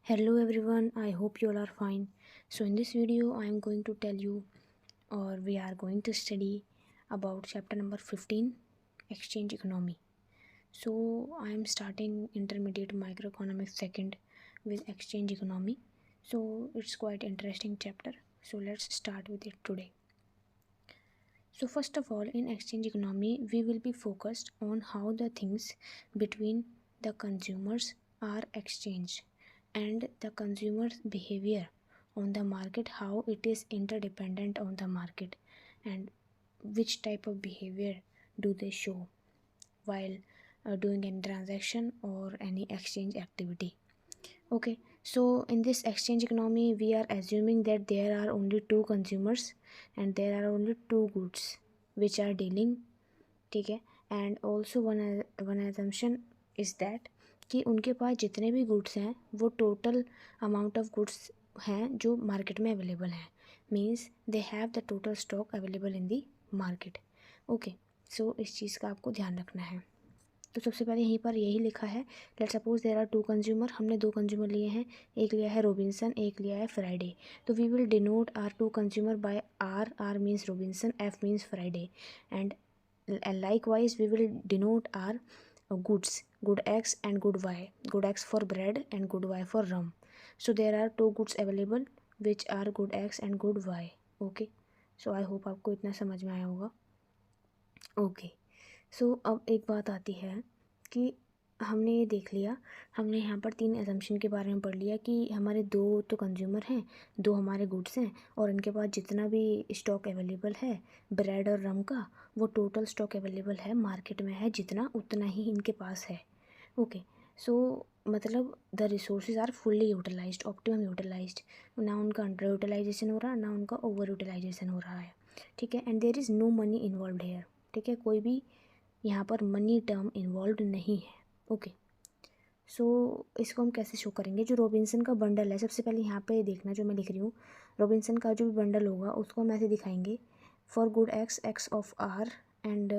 Hello everyone, I hope you all are fine. So in this video I am going to tell you, or we are going to study about chapter number 15, exchange economy. So I am starting intermediate microeconomics second with exchange economy. So it's quite interesting chapter. So let's start with it today. So first of all, in exchange economy we will be focused on how the things between the consumers are exchanged and the consumer's behavior on the market, how it is interdependent on the market, and which type of behavior do they show while doing any transaction or any exchange activity. Okay, so in this exchange economy we are assuming that there are only two consumers and there are only two goods which are dealing, ठीक है. And also one assumption is that कि उनके पास जितने भी goods हैं वो total amount of goods हैं जो मार्केट में अवेलेबल हैं, means they have the total stock available in the market. Okay, so इस चीज़ का आपको ध्यान रखना है. तो सबसे पहले यहीं पर यही लिखा है, let suppose there are two consumer. हमने दो कंज्यूमर लिए हैं, एक लिया है रॉबिन्सन, एक लिया है फ्राइडे. तो we will denote our two consumer by R. R means Robinson, F means Friday, and likewise we will denote our goods, good X and good Y, good X for bread and good Y for rum. So there are two goods available which are good X and good Y. Okay, so I hope आपको इतना समझ में आया होगा. Okay, सो अब एक बात आती है कि हमने ये देख लिया, हमने यहाँ पर तीन एजम्पशन के बारे में पढ़ लिया कि हमारे दो तो कंज्यूमर हैं, दो हमारे गुड्स हैं, और इनके पास जितना भी स्टॉक अवेलेबल है ब्रेड और रम का, वो टोटल स्टॉक अवेलेबल है मार्केट में है जितना, उतना ही इनके पास है. ओके, सो मतलब the resources are fully utilised, optimum utilised, ना उनका अंडर यूटिलाइजेशन हो रहा, ना उनका ओवर यूटिलाइजेशन हो रहा है. ठीक है, and there is no money involve here. ठीक है, कोई भी यहाँ पर मनी टर्म इन्वॉल्व नहीं है. ओके, सो इसको हम कैसे शो करेंगे. जो रॉबिन्सन का बंडल है, सबसे पहले यहाँ पे देखना जो मैं लिख रही हूँ, रॉबिन्सन का जो भी बंडल होगा उसको हम ऐसे दिखाएंगे, for good x, x of R, and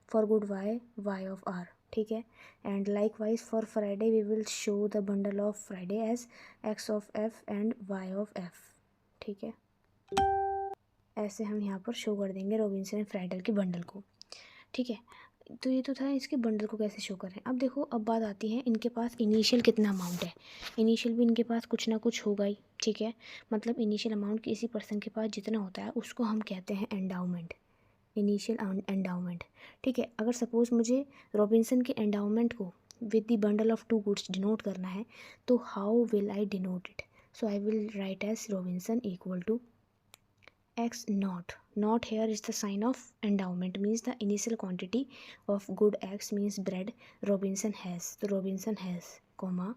for good y, y of R. ठीक है, and likewise for Friday we will show the bundle of Friday as x of F and y of F. ठीक है, ऐसे हम यहाँ पर show कर देंगे रॉबिन्सन एंड फ्राइडे के बंडल को. ठीक है, तो ये तो था इसके बंडल को कैसे शो करें. अब देखो, अब बात आती है इनके पास इनिशियल कितना अमाउंट है. इनिशियल भी इनके पास कुछ ना कुछ होगा ही. ठीक है, मतलब इनिशियल अमाउंट किसी पर्सन के पास जितना होता है उसको हम कहते हैं एंडाउमेंट, इनिशियल एंडाउमेंट. ठीक है, अगर सपोज़ मुझे रॉबिन्सन के एंडाउमेंट को with the bundle of two goods denote करना है, तो how will I denote it. So I will write as Robinson equal to X naught. Naught here is the sign of endowment, means the initial quantity of good X means bread Robinson has. So Robinson has, comma,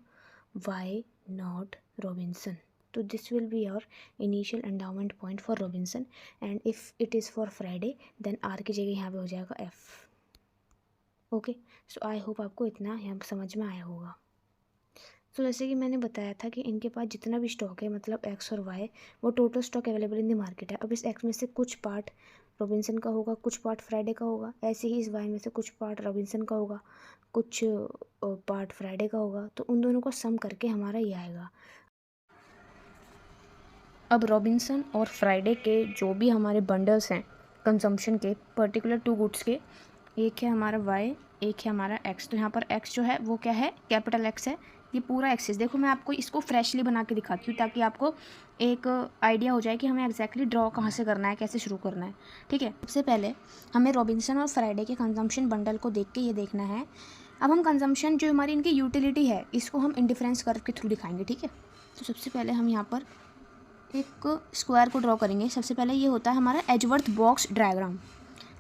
Y naught Robinson. So this will be your initial endowment point for Robinson, and if it is for Friday then R की जगह यहाँ पे हो जाएगा F. Okay, so I hope आपको इतना यहाँ समझ में आया होगा. तो जैसे कि मैंने बताया था कि इनके पास जितना भी स्टॉक है, मतलब एक्स और वाई, वो total stock available in the market है. अब इस एक्स में से कुछ पार्ट रॉबिन्सन का होगा, कुछ पार्ट फ्राइडे का होगा. ऐसे ही इस वाई में से कुछ पार्ट रॉबिन्सन का होगा, कुछ पार्ट फ्राइडे का होगा. तो उन दोनों को सम करके हमारा ये आएगा. अब रॉबिन्सन और फ्राइडे के जो भी हमारे बंडल्स हैं कंजम्पशन के, पर्टिकुलर टू गुड्स के, एक है हमारा वाई, एक है हमारा एक्स. तो यहाँ पर एक्स जो है वो क्या है, कैपिटल एक्स है. ये पूरा एक्सेस देखो, मैं आपको इसको फ्रेशली बना के दिखाती हूँ ताकि आपको एक आइडिया हो जाए कि हमें एग्जैक्टली ड्रॉ कहाँ से करना है, कैसे शुरू करना है. ठीक है, सबसे पहले हमें रॉबिन्सन और फ्राइडे के कंजम्पशन बंडल को देख के ये देखना है. अब हम कंजम्पशन जो हमारी इनकी यूटिलिटी है इसको हम इंडिफरेंस कर्व के थ्रू दिखाएंगे. ठीक है, तो सबसे पहले हम यहाँ पर एक स्क्वायर को ड्रॉ करेंगे. सबसे पहले ये होता है हमारा Edgeworth box diagram,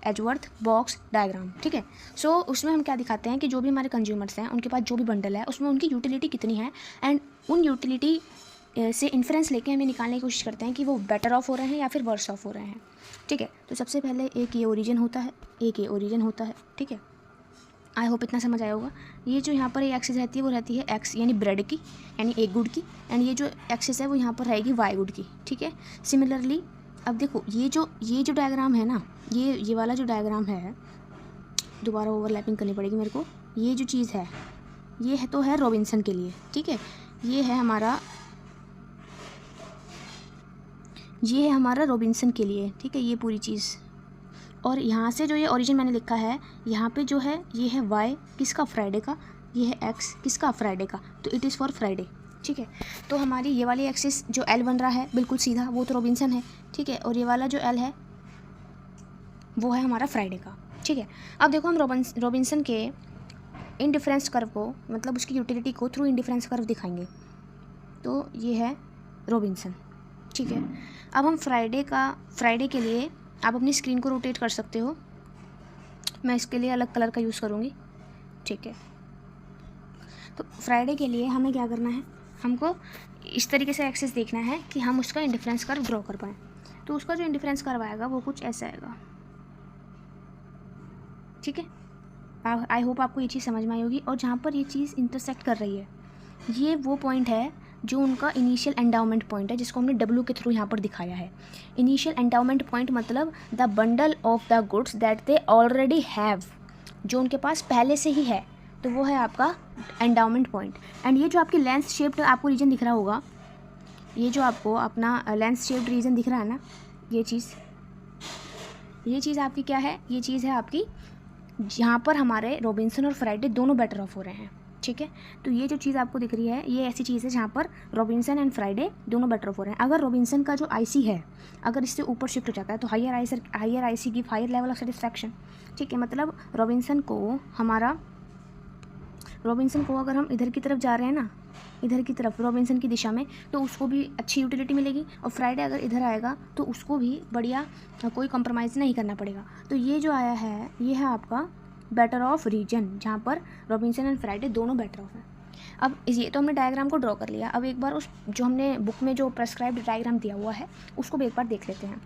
Edgeworth box diagram. ठीक है, सो उसमें हम क्या दिखाते हैं कि जो भी हमारे कंज्यूमर्स हैं उनके पास जो भी बंडल है उसमें उनकी यूटिलिटी कितनी है, एंड उन यूटिलिटी से इन्फ्रेंस लेके हमें निकालने की कोशिश करते हैं कि वो बेटर ऑफ हो रहे हैं या फिर वर्स ऑफ हो रहे हैं. ठीक है, तो सबसे पहले एक ये ओरिजिन होता है, एक ये ओरिजिन होता है. ठीक है, आई होप इतना समझ आया होगा. ये जो यहाँ पर ये एक्सिस रहती है वो रहती है एक्स यानी ब्रेड की, यानी एक गुड की, एंड ये जो एक्सिस है वो यहाँ पर रहेगी वाई गुड की. ठीक है, सिमिलरली अब देखो ये जो डायग्राम है ना, ये वाला जो डायग्राम है, दोबारा ओवरलैपिंग करनी पड़ेगी मेरे को. ये जो चीज़ है ये है तो है रॉबिन्सन के लिए. ठीक है, ये है हमारा ये है हमारा रॉबिन्सन के लिए, ठीक है, ये पूरी चीज़। और यहाँ से जो ये ओरिजिन मैंने लिखा है, यहाँ पे जो है ये है वाई किसका, फ्राइडे का, ये है एक्स किसका, फ्राइडे का, तो इट इज़ फॉर फ्राइडे, ठीक है। तो हमारी ये वाली एक्सिस जो एल बन रहा है बिल्कुल सीधा, वो तो रॉबिन्सन है, ठीक है, और ये वाला जो एल है वो है हमारा फ्राइडे का, ठीक है। अब देखो हम रॉबिन्सन के इंडिफरेंस कर्व को, मतलब उसकी यूटिलिटी को थ्रू इंडिफरेंस कर्व दिखाएंगे। तो ये है रॉबिन्सन, ठीक है। अब हम फ्राइडे के लिए आप अपनी स्क्रीन को रोटेट कर सकते हो, मैं इसके लिए अलग कलर का यूज़ करूँगी, ठीक है। तो फ्राइडे के लिए हमें क्या करना है, हमको इस तरीके से एक्सेस देखना है कि हम उसका इंडिफरेंस कर्व ड्रॉ कर पाएँ। तो उसका जो इंडिफरेंस कर्व आएगा वो कुछ ऐसा आएगा, ठीक है। आई होप आपको ये चीज़ समझ में आई होगी। और जहाँ पर ये चीज़ इंटरसेक्ट कर रही है, ये वो पॉइंट है जो उनका इनिशियल एंडाउमेंट पॉइंट है, जिसको हमने डब्ल्यू के थ्रू यहाँ पर दिखाया है। इनिशियल एंडाउमेंट पॉइंट मतलब the bundle of the goods that they already have, जो उनके पास पहले से ही है, तो वो है आपका एंडाउमेंट पॉइंट। एंड ये जो आपकी लेंस शेप्ड आपको रीजन दिख रहा होगा, ये जो आपको अपना लेंस शेप्ड रीजन दिख रहा है ना, ये चीज़ आपकी क्या है, ये चीज़ है आपकी जहाँ पर हमारे रॉबिन्सन और फ्राइडे दोनों बेटर ऑफ हो रहे हैं, ठीक है। तो ये जो चीज़ आपको दिख रही है, ये ऐसी चीज़ है जहाँ पर रॉबिन्सन एंड फ्राइडे दोनों बेटर ऑफ हो रहे हैं। अगर रॉबिन्सन का जो आईसी है, अगर इससे ऊपर शिफ्ट हो जाता है तो higher IC give higher level of satisfaction, ठीक है। मतलब रॉबिन्सन को अगर हम इधर की तरफ जा रहे हैं ना, इधर की तरफ रॉबिन्सन की दिशा में, तो उसको भी अच्छी यूटिलिटी मिलेगी। और फ्राइडे अगर इधर आएगा तो उसको भी बढ़िया, कोई कॉम्प्रोमाइज़ नहीं करना पड़ेगा। तो ये जो आया है, ये है आपका बेटर ऑफ रीजन, जहाँ पर रॉबिन्सन एंड फ्राइडे दोनों बेटर ऑफ हैं। अब ये तो हमने डायग्राम को ड्रॉ कर लिया। अब एक बार उस जो हमने बुक में जो प्रेस्क्राइब्ड डायग्राम दिया हुआ है उसको भी एक बार देख लेते हैं।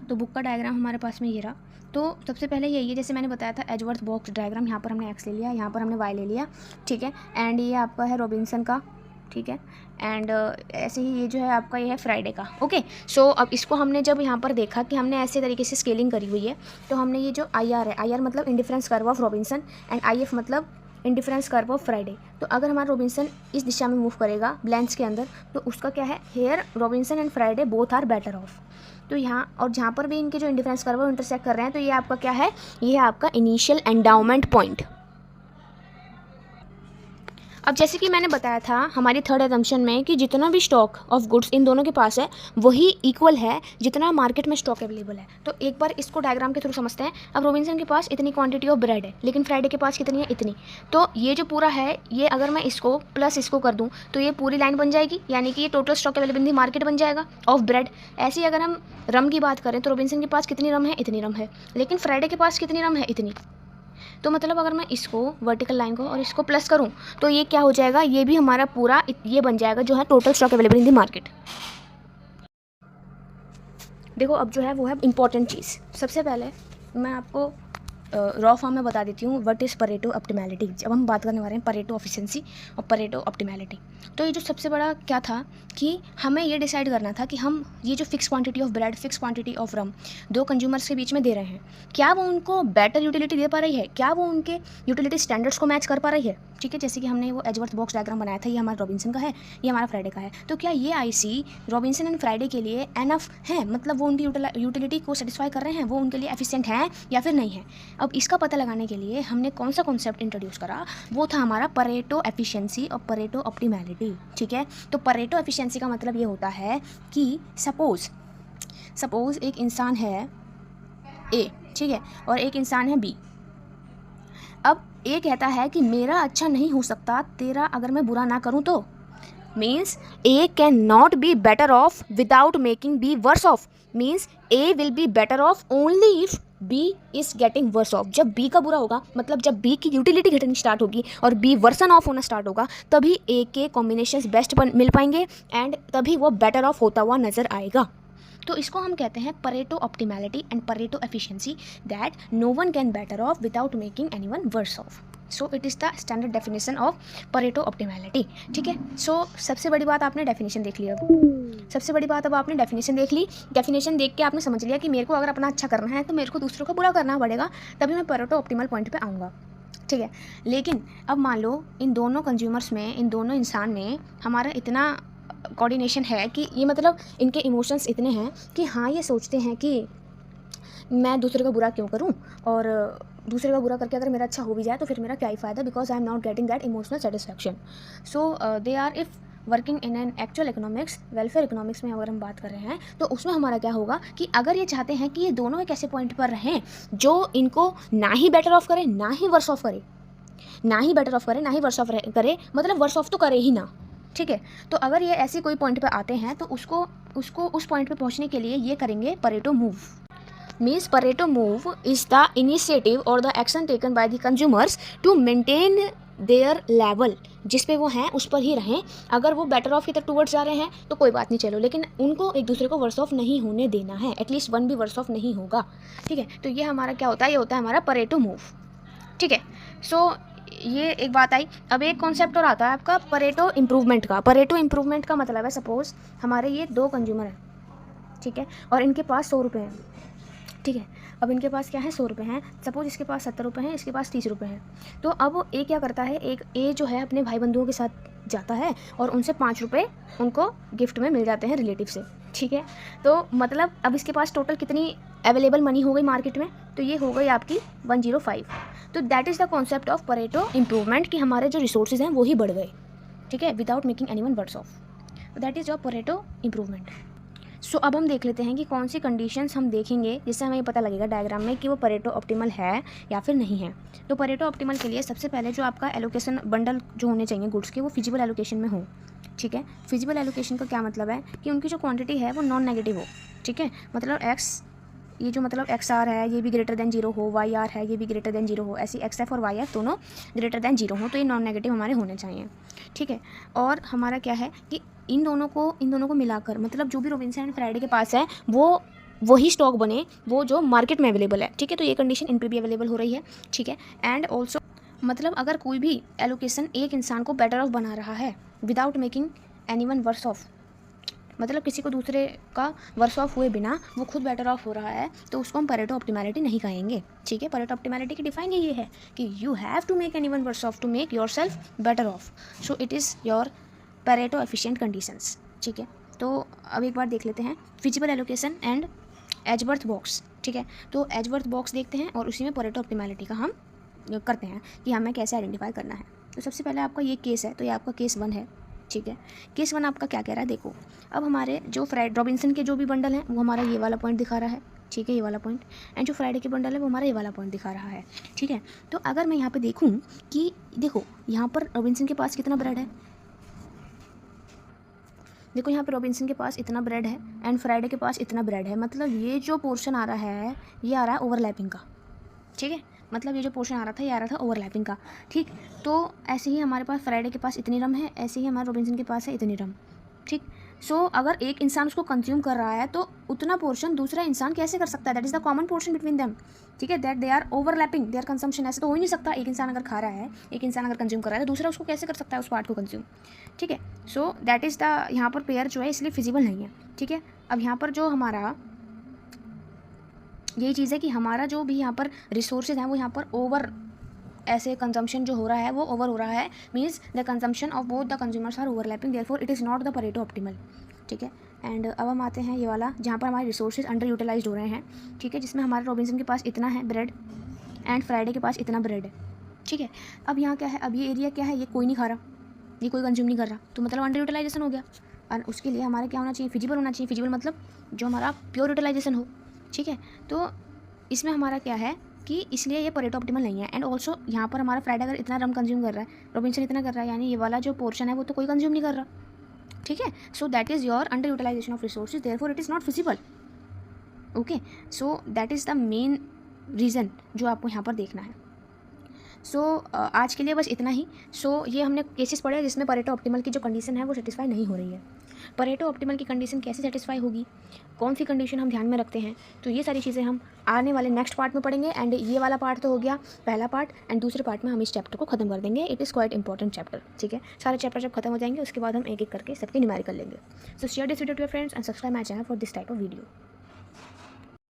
तो बुक का डायग्राम हमारे पास में ये रहा। तो सबसे पहले यही है, जैसे मैंने बताया था एजवर्थ बॉक्स डायग्राम, यहाँ पर हमने एक्स ले लिया, यहाँ पर हमने वाई ले लिया, ठीक है। एंड ये आपका है रॉबिन्सन का, ठीक है। एंड ऐसे ही ये जो है आपका, ये है फ्राइडे का, ओके। सो अब इसको हमने जब यहाँ पर देखा कि हमने ऐसे तरीके से स्केलिंग करी हुई है, तो हमने ये जो आई आर है, आई आर मतलब indifference curve of Robinson, and I F मतलब इंडिफरेंस कर्व ऑफ फ्राइडे। तो अगर हमारा रॉबिन्सन इस दिशा में मूव करेगा लेंस के अंदर, तो उसका क्या है, here Robinson and Friday both are better off. तो यहाँ और जहाँ पर भी इनके जो इंडिफरेंस कर्व है इंटरसेक्ट कर रहे हैं, तो ये आपका क्या है, ये है आपका इनिशियल एंडाउमेंट पॉइंट। अब जैसे कि मैंने बताया था हमारी थर्ड असम्पशन में कि जितना भी स्टॉक ऑफ गुड्स इन दोनों के पास है वही इक्वल है जितना मार्केट में स्टॉक अवेलेबल है। तो एक बार इसको डायग्राम के थ्रू समझते हैं। अब रॉबिन्सन के पास इतनी क्वांटिटी ऑफ ब्रेड है, लेकिन फ्राइडे के पास कितनी है, इतनी। तो ये जो पूरा है, ये अगर मैं इसको प्लस इसको कर दूँ तो ये पूरी लाइन बन जाएगी, यानी कि ये total stock available in the market बन जाएगा ऑफ ब्रेड। ऐसे ही अगर हम रम की बात करें तो रॉबिन्सन के पास कितनी रम है, इतनी रम है, लेकिन फ्राइडे के पास कितनी रम है, इतनी। तो मतलब अगर मैं इसको वर्टिकल लाइन को और इसको प्लस करूं तो ये क्या हो जाएगा, ये भी हमारा पूरा ये बन जाएगा जो है total stock available in the market. देखो अब जो है वो है इंपॉर्टेंट चीज़। सबसे पहले मैं आपको रॉ फॉर्म में बता देती हूँ व्हाट इज़ परेटो ऑप्टिमैलिटी। जब हम बात करने वाले हैं परेटो एफिशिएंसी और परेटो ऑप्टिमैलिटी, तो ये जो सबसे बड़ा क्या था कि हमें ये डिसाइड करना था कि हम ये जो fix quantity of bread, fix quantity of rum दो कंज्यूमर्स के बीच में दे रहे हैं, क्या वो उनको बेटर यूटिलिटी दे पा रही है, क्या वो उनके यूटिलिटी स्टैंडर्ड्स को मैच कर पा रही है, ठीक है। जैसे कि हमने वो एजवर्थ बॉक्स डायग्राम बनाया था, ये हमारा रॉबिन्सन का है, ये हमारा फ्राइडे का है। तो क्या ये आईसी रॉबिन्सन एंड फ्राइडे के लिए एनफ है, मतलब वो उनकी यूटिलिटी को सेटिस्फाई कर रहे हैं, वो उनके लिए एफिशिएंट हैं या फिर नहीं है। अब इसका पता लगाने के लिए हमने कौन सा कॉन्सेप्ट इंट्रोड्यूस करा, वो था हमारा परेटो एफिशिएंसी और परेटो ऑप्टिमैलिटी, ठीक है। तो परेटो एफिशिएंसी का मतलब ये होता है कि सपोज एक इंसान है ए, ठीक है, और एक इंसान है बी। अब ए कहता है कि मेरा अच्छा नहीं हो सकता तेरा अगर मैं बुरा ना करूं तो, means A can not be better off without making B worse off, means A will be better off only if B is getting worse off. जब बी का बुरा होगा, मतलब जब बी की यूटिलिटी घटनी स्टार्ट होगी और बी वर्सन ऑफ होना स्टार्ट होगा, तभी ए के कॉम्बिनेशंस बेस्ट मिल पाएंगे एंड तभी वो बेटर ऑफ होता हुआ नजर आएगा। तो इसको हम कहते हैं Pareto optimality and Pareto efficiency, that no one can better off without making anyone worse off. So it is the standard definition of Pareto optimality, ठीक है। सो सबसे बड़ी बात आपने डेफिनेशन देख ली। अब सबसे बड़ी बात, अब आपने डेफिनेशन देख ली। डेफिनेशन देख के आपने समझ लिया कि मेरे को अगर अपना अच्छा करना है तो मेरे को दूसरों का बुरा करना पड़ेगा, तभी मैं परेटो ऑप्टिमल पॉइंट पे आऊँगा, ठीक है। लेकिन अब मान लो इन दोनों कंज्यूमर्स में, इन दोनों इंसान में हमारा इतना कोऑर्डिनेशन है कि ये मतलब इनके इमोशंस इतने हैं कि हाँ ये सोचते हैं कि मैं दूसरे का बुरा क्यों करूं, और दूसरे का बुरा करके अगर मेरा अच्छा हो भी जाए तो फिर मेरा क्या ही फ़ायदा, because I am not getting that emotional satisfaction. So they are if working in an actual economics, welfare economics में अगर हम बात कर रहे हैं तो उसमें हमारा क्या होगा कि अगर ये चाहते हैं कि ये दोनों एक ऐसे पॉइंट पर रहें जो इनको ना ही बेटर ऑफ करे ना ही वर्स ऑफ करे, ना ही बेटर ऑफ करे ना ही वर्स ऑफ करे, मतलब वर्स ऑफ तो करे ही ना. ठीक है, तो अगर ये ऐसे कोई पॉइंट पर आते हैं तो उसको उस पॉइंट पर पहुंचने के लिए ये करेंगे Pareto move. Means Pareto move is the initiative or the action taken by the consumers to maintain their level. जिस पे वो हैं उस पर ही रहें. अगर वो बेटर ऑफ की तरफ टूवर्ड्स जा रहे हैं तो कोई बात नहीं, चलो, लेकिन उनको एक दूसरे को वर्स ऑफ नहीं होने देना है. एटलीस्ट वन भी वर्स ऑफ नहीं होगा. ठीक है, तो ये हमारा क्या होता है, ये होता है हमारा परेटो मूव. ठीक है, सो ये एक बात आई. अब एक कॉन्सेप्ट और आता है आपका परेटो इम्प्रूवमेंट का. परेटो इम्प्रूवमेंट का मतलब है, सपोज हमारे ये 2 कंज्यूमर हैं, ठीक है, और इनके पास 100 रुपये हैं. ठीक है, अब इनके पास क्या है, 100 रुपये हैं. सपोज इसके पास 70 रुपये हैं, इसके पास 30 रुपये हैं. तो अब ए क्या करता है, एक ए जो है अपने भाई बंधुओं के साथ जाता है और उनसे 5 रुपये उनको गिफ्ट में मिल जाते हैं रिलेटिव से. ठीक है, तो मतलब अब इसके पास टोटल कितनी अवेलेबल मनी हो गई मार्केट में, तो ये हो गई आपकी 105. तो that is the concept of Pareto improvement कि हमारे जो रिसोर्सेज हैं वो ही बढ़ गए. ठीक है, without making anyone worse off. That is your Pareto improvement. So अब हम देख लेते हैं कि कौन सी कंडीशंस हम देखेंगे जिससे हमें पता लगेगा डायग्राम में कि वो परेटो ऑप्टिमल है या फिर नहीं है. तो परेटो ऑप्टिमल के लिए सबसे पहले जो आपका एलोकेशन बंडल जो होने चाहिए गुड्स के, वो फिजिबल एलोकेशन में हो. ठीक है, फिजिबल एलोकेशन का क्या मतलब है कि उनकी जो क्वांटिटी है वो नॉन नेगेटिव हो. ठीक है, मतलब एक्स, ये जो मतलब एक्स आर है ये भी ग्रेटर देन 0 हो, वाई आर है ये भी ग्रेटर देन 0 हो, ऐसी एक्स एफ और वाई एफ दोनों ग्रेटर देन 0 हो, तो ये नॉन नेगेटिव हमारे होने चाहिए. ठीक है, और हमारा क्या है कि इन दोनों को मिलाकर, मतलब जो भी रॉबिन्सन एंड फ्राइडे के पास है वो वही स्टॉक बने वो जो मार्केट में अवेलेबल है. ठीक है, तो ये कंडीशन इन पे भी अवेलेबल हो रही है. ठीक है, एंड ऑल्सो मतलब अगर कोई भी एलोकेशन एक इंसान को बेटर ऑफ बना रहा है without making anyone worse off, मतलब किसी को दूसरे का वर्स ऑफ हुए बिना वो खुद बेटर ऑफ हो रहा है, तो उसको हम परेटो ऑप्टिमैलिटी नहीं कहेंगे. ठीक है, परेटो ऑप्टिमैलिटी की डिफाइन ये है कि you have to make anyone worse off to make yourself better off. So it is your Pareto efficient conditions. ठीक है, तो अब एक बार देख लेते हैं feasible allocation and Edgeworth box. ठीक है, तो एजवर्थ बॉक्स देखते हैं और उसी में परेटो ऑप्टिमैलिटी का हम करते हैं कि हमें कैसे आइडेंटिफाई करना है. तो सबसे पहले आपका ये केस है, तो ये आपका केस 1 है. ठीक है, केस 1 आपका क्या कह रहा है, देखो अब हमारे जो रॉबिन्सन के जो भी बंडल हैं वो हमारा ये वाला पॉइंट दिखा रहा है. ठीक है, ये वाला पॉइंट, एंड जो फ्राइडे के बंडल है वो हमारा ये वाला पॉइंट दिखा रहा है. ठीक है, तो अगर मैं यहाँ पे देखूँ कि देखो यहाँ पर रॉबिन्सन के पास कितना ब्रेड है, देखो यहाँ पे रॉबिन्सन के पास इतना ब्रेड है एंड फ्राइडे के पास इतना ब्रेड है. मतलब ये जो पोर्शन आ रहा है ये आ रहा है ओवरलैपिंग का. ठीक है, मतलब ये जो पोर्शन आ रहा था ये आ रहा था ओवरलैपिंग का. ठीक, तो ऐसे ही हमारे पास फ्राइडे के पास इतनी रम है, ऐसे ही हमारे रॉबिन्सन के पास है इतनी रम. ठीक, सो अगर एक इंसान उसको कंज्यूम कर रहा है तो उतना पोर्शन दूसरा इंसान कैसे कर सकता है, that is the common portion between them. ठीक है, that they are overlapping their consumption. ऐसे तो हो ही नहीं सकता, एक इंसान अगर खा रहा है, एक इंसान अगर कंज्यूम कर रहा है तो दूसरा उसको कैसे कर सकता है उस पार्ट को कंज्यूम. ठीक है, सो दैट इज़ द यहाँ पर पेयर जो है इसलिए फिजिबल नहीं है. ठीक है, अब यहाँ पर जो हमारा यही चीज़ है कि हमारा जो भी यहाँ पर रिसोर्सेज हैं वो यहाँ पर ओवर ऐसे कंजम्पशन जो हो रहा है वो ओवर हो रहा है. Means the consumption of both the consumers are overlapping, therefore it is not the Pareto optimal. ठीक है, एंड अब हम आते हैं ये वाला जहाँ पर हमारे रिसोर्सेज अंडर यूटिलाइज हो रहे हैं. ठीक है, जिसमें हमारे रॉबिन्सन के पास इतना है ब्रेड एंड फ्राइडे के पास इतना ब्रेड है. ठीक है, अब यहाँ क्या है, अब ये एरिया क्या है, ये कोई नहीं खा रहा, ये कोई कंज्यूम नहीं कर रहा, तो मतलब अंडर यूटिलाइजेशन हो गया. और उसके लिए हमारा क्या होना चाहिए, फिजिबल होना चाहिए. फिजिबल मतलब जो हमारा प्योर यूटिलाइजेशन हो. ठीक है, तो इसमें हमारा क्या है कि इसलिए ये परेटो ऑप्टिमल नहीं है. एंड ऑल्सो यहाँ पर हमारा फ्राइडे अगर इतना रम कंज्यूम कर रहा है, रॉबिन्सन इतना कर रहा है, यानी ये वाला जो पोर्शन है वो तो कोई कंज्यूम नहीं कर रहा. ठीक है, so that is your under utilisation of resources, therefore it is not feasible. Okay, so that is the main reason जो आपको यहाँ पर देखना है. सो आज के लिए बस इतना ही. सो ये हमने केसेस पढ़े जिसमें परेटो ऑप्टिमल की जो कंडीशन है वो सेटिस्फाई नहीं हो रही है. परेटो ऑप्टिमल की कंडीशन कैसे सेटिस्फाई होगी, कौन सी कंडीशन हम ध्यान में रखते हैं, तो ये सारी चीज़ें हम आने वाले नेक्स्ट पार्ट में पढ़ेंगे. एंड ये वाला पार्ट तो हो गया पहला पार्ट, एंड दूसरे पार्ट में हम इस चैप्टर को खत्म कर देंगे. It is quite important chapter. ठीक है, सारे चैप्टर जब खत्म हो जाएंगे उसके बाद हम एक एक करके सबके न्यूमेरिकल लेंगे. So share this video to your friends and subscribe my channel for this type of video.